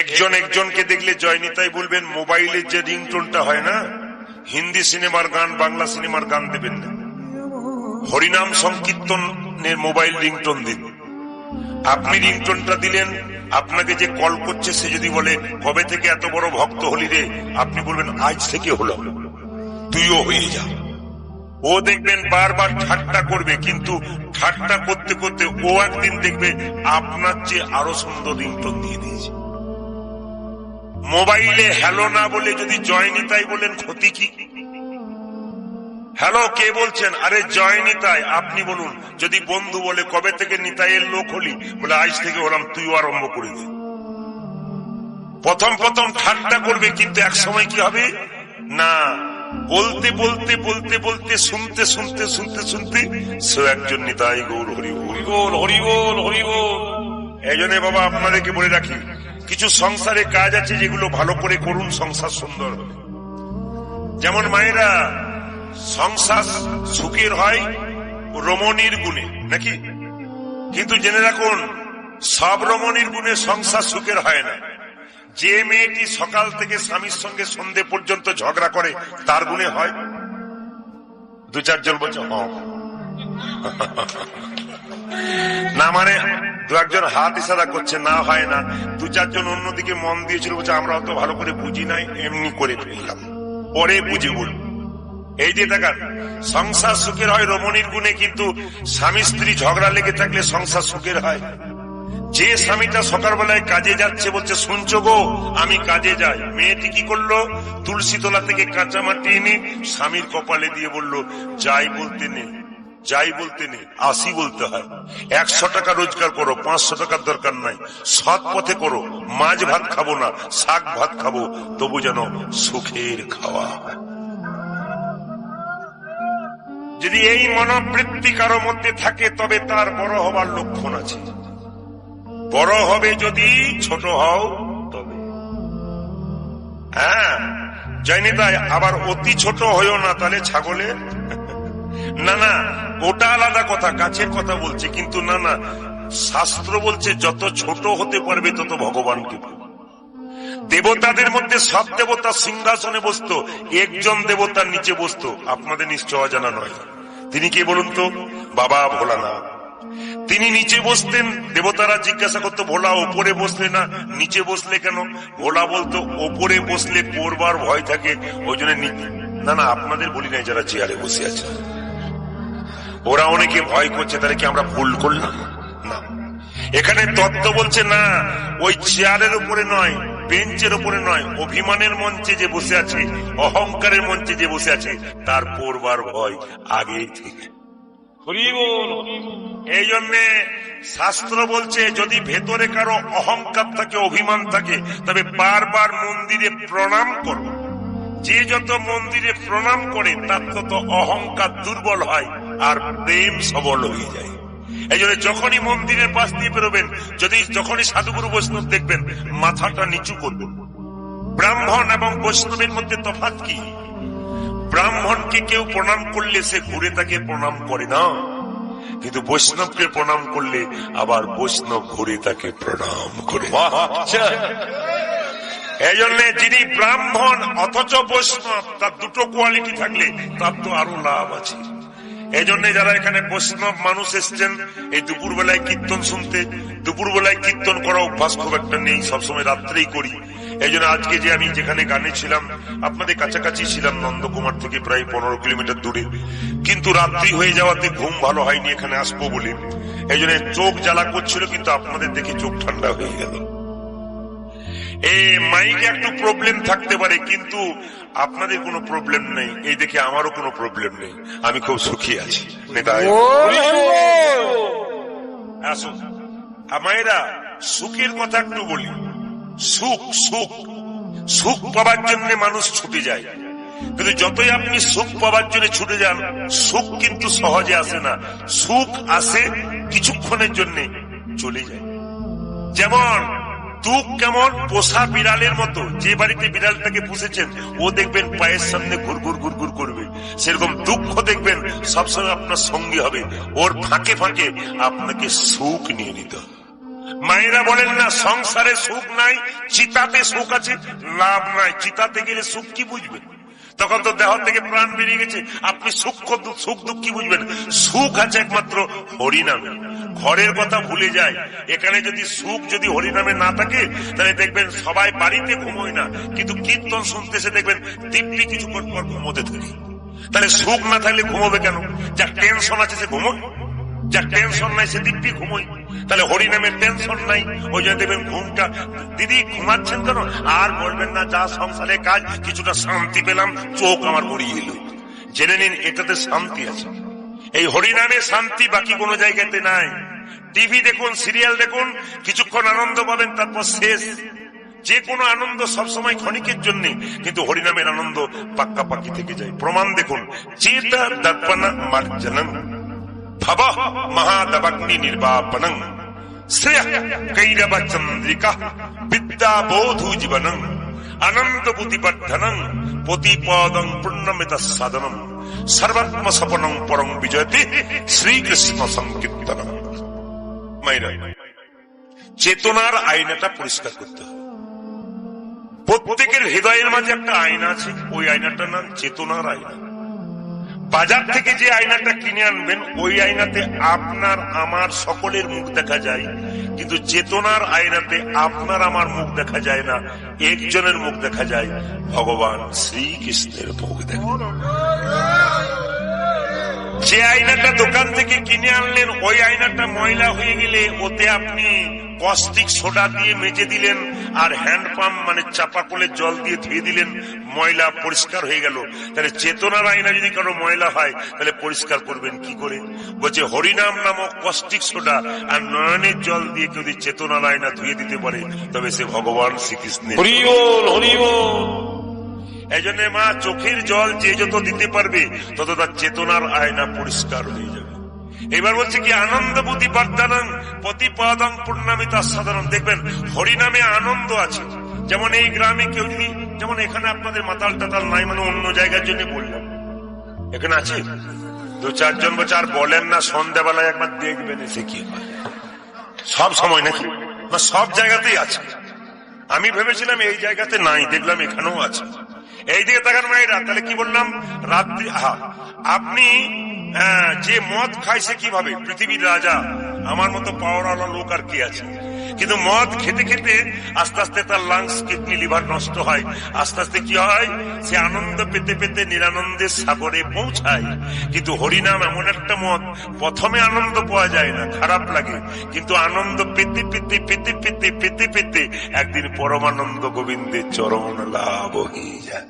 একজন একজনকে দেখলে জয়নিতাই বলবেন মোবাইলের যে রিংটোনটা হয় না, হিন্দি সিনেমার গান বাংলা সিনেমার গান দেবেন না, হরিনাম সংকীর্তনের মোবাইল রিংটোন দিন। আপনি রিংটোনটা দিলেন, আপনাকে যে কল করছে সে যদি বলে কবে থেকে এত বড় ভক্ত হলি রে, আপনি বলবেন আজ থেকে হলো, তুইও হয়ে যা। ও দেখবেন বারবার ঠাট্টা করবে, কিন্তু ঠাট্টা করতে করতে ও একদিন দেখবে আপনার চেয়ে আরো সুন্দর রিংটোন দিয়ে দিয়েছে। মোবাইলে হ্যালো না বলে যদি জয়নিতাই বলেন ক্ষতি কি? হ্যালো, কে বলছেন? আরে জয়নিতাই। আপনি বলুন। যদি বন্ধু বলে কবে থেকে নিতাইয়ের লোক হলি, বলে আজ থেকে হলাম, তুইও আরম্ভ করে দে। প্রথম প্রথম ঠাট্টা করবে, কিন্তু এক সময় কি হবে না, বলতে বলতে বলতে বলতে শুনতে শুনতে শুনতে শুনতে সে একজন নিতাই গৌর হরি বল হরি বল হরি বল। এই জন্য বাবা আপনাদেরকে বলে রাখি, কিছু সংসারে কাজ আছে যেগুলো ভালো করে করুন, সংসার সুন্দর হবে। যেমন মায়েরা, সংসার সুখের হয় রমণীর গুণে, নাকি? কিন্তু জেনে রাখুন, সব রমণীর গুণে সংসার সুখের হয় না। যে মেয়েটি সকাল থেকে স্বামীর সঙ্গে সন্ধে পর্যন্ত ঝগড়া করে, তার গুণে হয়। দু চারজন বলছে না, মানে দু একজন হাত ইশারা করছে, না হয় না। দু চারজন অন্যদিকে মন দিয়েছিল, বলছে আমরা অত ভালো করে বুঝি নাই, এমনি করে ফেললাম, পরে বুঝে বলব। এই যে দেখান, সংসার সুখের হয় রমণীর গুণে, কিন্তু স্বামী স্ত্রী ঝগড়া লেগে থাকলে সংসার সুখের হয়। যে স্বামীটা সকালবেলায় কাজে যাচ্ছে, বলছে শুনছো গো আমি কাজে যাই, মেয়েটি কি করলো, তুলসী তলা থেকে কাঁচা মাটি এনে স্বামীর কপালে দিয়ে বলল, যাই বলতে নেই, যাই বলতে নেই, 80 বলতে হয়। 100 টাকা রোজগার করো, 500 টাকার দরকার নাই, সৎ পথে করো, মাছ ভাত খাবো না, শাক ভাত খাবো, তবু যেন সুখের খাওয়া হয়। যদি এই মনোবৃত্তি কারো মধ্যে থাকে, তবে তার বড় হবার লক্ষণ আছে। বড় হবে যদি, ছোট হও তবে। হ্যাঁ, জয়নিতাই, আবার অতি ছোট হয়েও না, তাহলে ছাগলের না না, ওটা আলাদা কথা, গাছের কথা বলছে। কিন্তু না না, শাস্ত্র বলছে যত ছোট হতে পারবে তত ভগবানকে পাবে। দেবতাদের মধ্যে সব দেবতা সিংহাসনে বসতো, একজন দেবতার নিচে বসতো, আপনাদের নিশ্চয় অজানা নয়। তিনি কে বলুন তো? বাবা ভোলানাথ। তিনি নিচে বসতেন, দেবতারা জিজ্ঞাসা করতো ভোলা ওপরে বসলে না, নিচে বসলে কেন? ভোলা বলতো ওপরে বসলে পড়বার ভয় থাকে, ওই জন্য না না, আপনাদের বলি নাই যারা চেয়ারে বসে আছে, ওরা অনেকে ভয় করছে, তাহলে কি আমরা ভুল করলাম? না, এখানে তত্ত্ব বলছে না, ওই চেয়ারের উপরে নয়, বেঞ্চের উপরে নয়, অভিমানের মঞ্চে যে বসে আছে, অহংকারের মঞ্চে যে বসে আছে, তার পড়বার ভয় আগেই থেকে। এই জন্যে শাস্ত্র বলছে, যদি ভেতরে কারো অহংকার থাকে, অভিমান থাকে, তবে বারবার মন্দিরে প্রণাম করো। যে যত মন্দিরে প্রণাম করে, তার তত অহংকার দুর্বল হয় আর প্রেম সবল হয়ে যায়। এই জন্য যখনই মন্দিরের পাশ দিয়ে বেরোবেন, যখনই সাধুগুরু বৈষ্ণব দেখবেন, মাথাটা নিচু করবেন। ব্রাহ্মণ এবং বৈষ্ণবের মধ্যে তফাৎ কি? ব্রাহ্মণকে কেউ প্রণাম করলে সে ঘুরে তাকে প্রণাম করে না, কিন্তু বৈষ্ণবকে প্রণাম করলে আবার বৈষ্ণব ঘুরে তাকে প্রণাম করে। এই জন্য যিনি ব্রাহ্মণ অথচ বৈষ্ণব, তার দুটো কোয়ালিটি থাকলে তার তো আরো লাভ আছে। এই জন্য যারা এখানে বৈষ্ণব মানুষ এসছেন, এই দুপুর বেলায় কীর্তন শুনতে, দুপুর বেলায় কীর্তন করা অভ্যাস খুব একটা নেই, সবসময় রাত্রেই করি। এই জন্য আজকে যে আমি যেখানে গানে ছিলাম, আপনাদের কাছাকাছি ছিলাম, নন্দকুমার থেকে প্রায় 15 কিলোমিটার দূরে, কিন্তু রাত্রি হয়ে যাওয়াতে ঘুম ভালো হয়নি এখানে আসবো বলে। এই জন্য চোখ জ্বালা করছিল, কিন্তু আপনাদের দেখে চোখ ঠান্ডা হয়ে গেল। এই মাইকে একটু প্রবলেম থাকতে পারে, কিন্তু আপনাদের কোনো প্রবলেম নেই, এই দেখে আমারও কোনো প্রবলেম নেই, আমি খুব সুখী আছি। আসো মায়েরা, সুখের কথা একটু বলি। সুখ সুখ সুখ পাবার জন্য মানুষ ছুটে যায়, কিন্তু যতই আপনি সুখ পাবার জন্য ছুটে যান, সুখ কিন্তু সহজে আসে না। সুখ আসে কিছুক্ষণের জন্য, চলে যায়। যেমন দুঃখ কেমন পোষা বিড়ালের মতো, যে বাড়িতে বিড়ালটাকে পুষেছেন ও দেখবেন পায়ের সামনে ঘুরঘুর ঘুরঘুর করবে, সেরকম দুঃখ দেখবেন সবসময় আপনার সঙ্গী হবে, ওর ফাঁকে ফাঁকে আপনাকে সুখ নিয়ে নিতে হবে। মায়েরা বলেন না সংসারে সুখ নাই, চিতাতে সুখ আছে। লাভ নাই, চিতাতে গেলে সুখ কি বুঝবেন? তখন তো দেহ থেকে প্রাণ বেরিয়ে গেছে, আপনি সুখ দুঃখ কি বুঝবেন? সুখ আছে একমাত্র হরিনামে। ঘরের কথা ভুলে যায়। এখানে যদি সুখ যদি হরিনামে না থাকে, তাহলে দেখবেন সবাই বাড়িতে ঘুমোয় না, কিন্তু কীর্তন শুনতেছে দেখবেন দিব্যি কিছুক্ষণ পর ঘুমোতে থাকে। তাহলে সুখ না থাকলে ঘুমোবে কেন? যার টেনশন আছে সে ঘুমোয়, যার টেনশন নাই সে দিব্যি ঘুমোয়। তাহলে হরিনামের টেনশন নাই, ওই জন্য দেখবেন ঘুমটা। দিদি ঘুমাচ্ছেন কেন? আর বলবেন না, যা সংসারে কাজ, কিছুটা শান্তি পেলাম, চোখ আমার গড়িয়ে এলো। জেনে নিন এটাতে শান্তি আছে। এই হরিনামে শান্তি বাকি কোনো জায়গাতে নাই। টিভি দেখুন, সিরিয়াল দেখুন, কিছুক্ষণ আনন্দ পাবেন, তারপর শেষ। যে কোনো আনন্দ সবসময় ক্ষণিকের জন্য, কিন্তু হরিনামের আনন্দ পাক্কা পাকি থেকে যায়। প্রমাণ দেখুন, চেতা দর্পণা মার্জনং ভব মহাদবগ্নি নির্বাপনং শ্রেয় কৈরব চন্দ্রিকা বিদ্যা বোধু জীবনং আনন্দ বুদ্ধিবর্ধনং প্রতিপদং পূর্ণমিত সাধনম সর্বাত্ম সপনং পরং বিজয়তে শ্রীকৃষ্ণ সংকীর্তনম। মাইরা, চেতনার আয়নাটা পরিষ্কার করতে হবে। প্রত্যেকের হৃদয়ের মাঝে একটা আয়না আছে, ওই আয়নাটার নাম চেতনার আয়না। বাজার থেকে যে আয়নাটা কিনে আনবেন, ওই আয়নাতে আপনার আমার সকলের মুখ দেখা যায়, কিন্তু চেতনার আয়নাতে আপনার আমার মুখ দেখা যায় না, একজনের মুখ দেখা যায়, ভগবান শ্রীকৃষ্ণের মুখ দেখা যায়। যে আয়নাটা দোকান থেকে কিনে আনলেন, ওই আয়নাটা ময়লা হয়ে গেলে ওতে আপনি কস্টিক সোডা দিয়ে মেজে দিলেন, আর হ্যান্ড পাম্প মানে চাপা কলে জল দিয়ে ধুয়ে দিলেন, ময়লা পরিষ্কার হয়ে গেল। তাহলে চেতনার আয়না যদি কারো ময়লা হয়, তাহলে পরিষ্কার করবেন কি করে? বলছে হরিনাম নামক কস্টিক সোডা আর নয়নের জল দিয়ে যদি চেতনার আয়না ধুয়ে দিতে পারে, তবে সে ভগবান শ্রীকৃষ্ণের। হরি বল, হরি বল। এই জন্য মা, চোখের জল যে যত দিতে পারবে, তত তার চেতনার আয়না পরিষ্কার হয়ে যাবে। এবার বলছে কি, আনন্দ বুদ্ধি বর্ধনং প্রতিপদং পূর্ণমিত সাধনম। দেখবেন হরিনামে আনন্দ আছে। যেমন এই গ্রামে কেউ যদি, যেমন এখানে আপনাদের মাতাল টাতাল নাই, মানে অন্য জায়গার জন্য বললাম, এখানে আছে দু চারজন বলছে, আর বলেন না, সন্ধ্যাবেলায় একবার দেখবেন এসে কি হয়। সব সময় নাকি না, সব জায়গাতেই আছে। আমি ভেবেছিলাম এই জায়গাতে নাই, দেখলাম এখানেও আছে। এইদিকে তাকান মায়েরা, তাহলে কি বললাম? রাত্রি, আপনি যে মদ খাইছে কিভাবে, পৃথিবীর রাজা, আমার মতো পাওয়ারওয়ালা লোক আর কি আছে, কিন্তু মদ খেতে খেতে আস্তে আস্তে তার লাংস, কিডনি, লিভার নষ্ট হয়। আস্তে আস্তে কি হয়, সে আনন্দ পেতে পেতে নিরানন্দের সাগরে পৌঁছায়। কিন্তু হরিনাম এমন একটা মদ, প্রথমে আনন্দ পাওয়া যায় না, খারাপ লাগে, কিন্তু আনন্দ পেতে পেতে পেতে পেতে পেতে পেতে একদিন পরমানন্দ গোবিন্দের চরণ লাভ হয়ে যায়।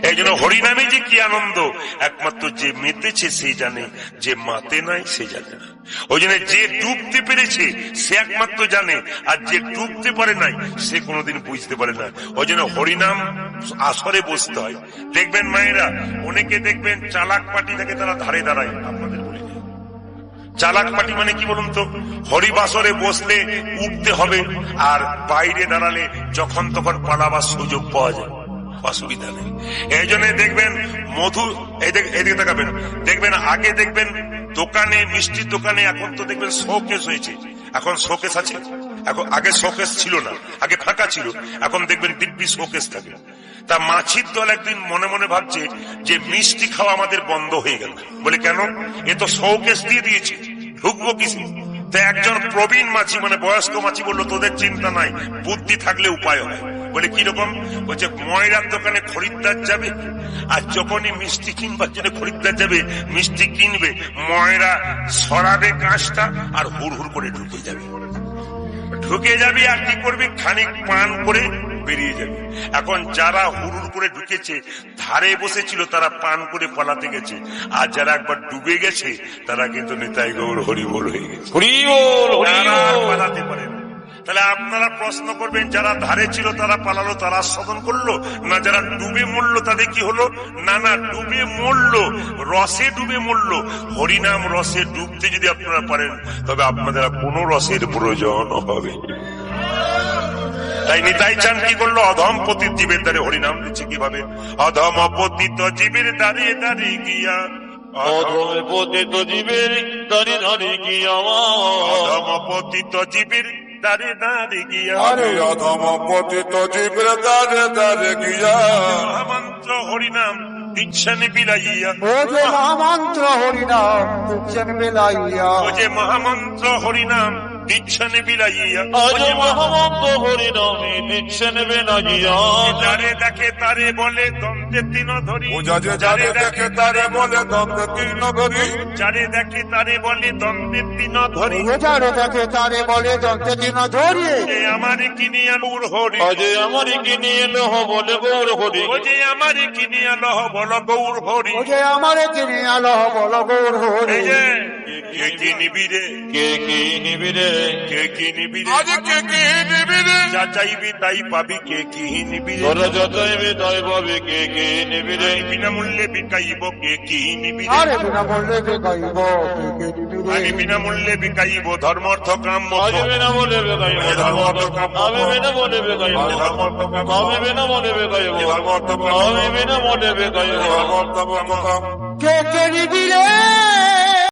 এই জন্য হরিনামে যে কি আনন্দ, একমাত্র যে মেতেছে সে জানে, যে মাতে নাই সে জানে না। ওই জন্য যে ডুবতে পেরেছে সে একমাত্র জানে, আর যে ডুবতে পারে নাই সে কোনোদিন বুঝতে পারে না। ওই জন্য হরিনাম আসরে বসতে হয়। দেখবেন মায়েরা, অনেকে দেখবেন চালাক পাটি থাকে, তারা ধারে দাঁড়ায়। আপনাদের বলি, চালাক পাটি মানে কি বলুন তো? হরিবাসরে বসলে উঠতে হবে, আর বাইরে দাঁড়ালে যখন তখন পালাবার সুযোগ পাওয়া যায়, অসুবিধা নেই। এই জন্য দেখবেন মধু, এদিকে তাকাবেন, দেখবেন আগে দেখবেন দোকানে, মিষ্টির দোকানে, এখন তো দেখবেন শোকেস হয়েছে। এখন শোকেস আছে, এখন আগে শোকেস ছিল না, আগে ফাঁকা ছিল, এখন দেখবেন দিব্যি শোকেস থাকে। তা মাছির দল একদিন মনে মনে ভাবছে যে মিষ্টি খাওয়া আমাদের বন্ধ হয়ে গেল। বলে কেন? এ তো শোকেস দিয়ে দিয়েছে, ঢুকবো কিসে? তা একজন প্রবীণ মাছি, মানে বয়স্ক মাছি বললো, তোদের চিন্তা নাই, বুদ্ধি থাকলে উপায় হয়। বলে কিরকম? বলছে ময়রার দোকানে খরিদ্দার যাবে, আর যখনই মিষ্টি কিনবার জন্য খরিদ্দার যাবে, মিষ্টি কিনবে, ময়রা সরাবে কাঁচটা আর হুড় হুড় করে ঢুকে যাবে, আর কি করবে, খানিক পান করে বেরিয়ে যাবে। এখন যারা হুড় করে ঢুকেছে, ধারে বসেছিল, তারা পান করে পালাতে গেছে, আর যারা একবার ডুবে গেছে তারা কিন্তু নিতাই গৌর হরিবোল হয়ে গেছে, পালাতে পারে না। তাহলে আপনারা প্রশ্ন করবেন, যারা ধারে ছিল তারা পালালো, তারা আস্বাদন করলো, না যারা ডুবে মরলো তাদের কি হলো? না না, ডুবে মরলো, রসে ডুবে মরলো। হরিনাম রসে ডুবতে যদি আপনারা পারেন, তবে আপনাদের কোনো রসের প্রয়োজন হবে। তাই নিতাই চান কি করলো? অধম পতিত জীবের দ্বারে হরিনাম দিচ্ছে। কিভাবে? অধম পতিত জীবের দ্বারে দ্বারে গিয়া, অধম পতিত জীবের দ্বারে দ্বারে গিয়া, অধম পতিত জীবের দারে দারে গিয়া আরে অধম পতিত জীবের দারে দারে গিয়া মহামন্ত্র হরিনাম দিচ্ছেন বিলাইয়া ও যে মহামন্ত্র হরিনাম দিচ্ছেন বিলাইয়া ও যে মহামন্ত্র হরিনাম দিচ্ছেন বিলাইয়া আজ মহামন্ত্র হরিনামে দিচ্ছেন বেনাগিয়া যারে দেখে তারে বলে দ্বন্দ্বে তিন ধরি ও যারে দেখে তারে বলে দ্বন্দ্ব তীর্ণ ধরি যারে দেখে তারে বলে দ্বন্দ্বে তিন ধরি যারে দেখে তারে বলে দন্তে দিন ধরিয়ে যে আমারে কিনিয়া গৌর হরি আজ আমারই কিনে এলো বলে গৌর হরি ও যে আমারে কিনিয়া লহ বল গৌর হরি ও যে আমারে কিনে আলো বল গৌর হরি এই যে কে কি নিবি রে কে কি নিবিরে কে কি নিবি রে আজ কে কি নিবি রে যা চাইবি তাই পাবি কে কি নিবি রে তোরা যতই বিদায় পাবে কে কে নিবিরে আমি বিনামূল্যে বিকাইব কে কি নিবি রে আরে বিনা বললে যে গাইব কে আমি বিনামূল্যে বিকাইব ধর্মার্থ কাম আজ মত বিনা বলে বেগাইব আমি বিনা বলে বেগাইব আমি বিনা বলে বেগাইব আমি বিনা বলে বেগাইব কে কে নিবি রে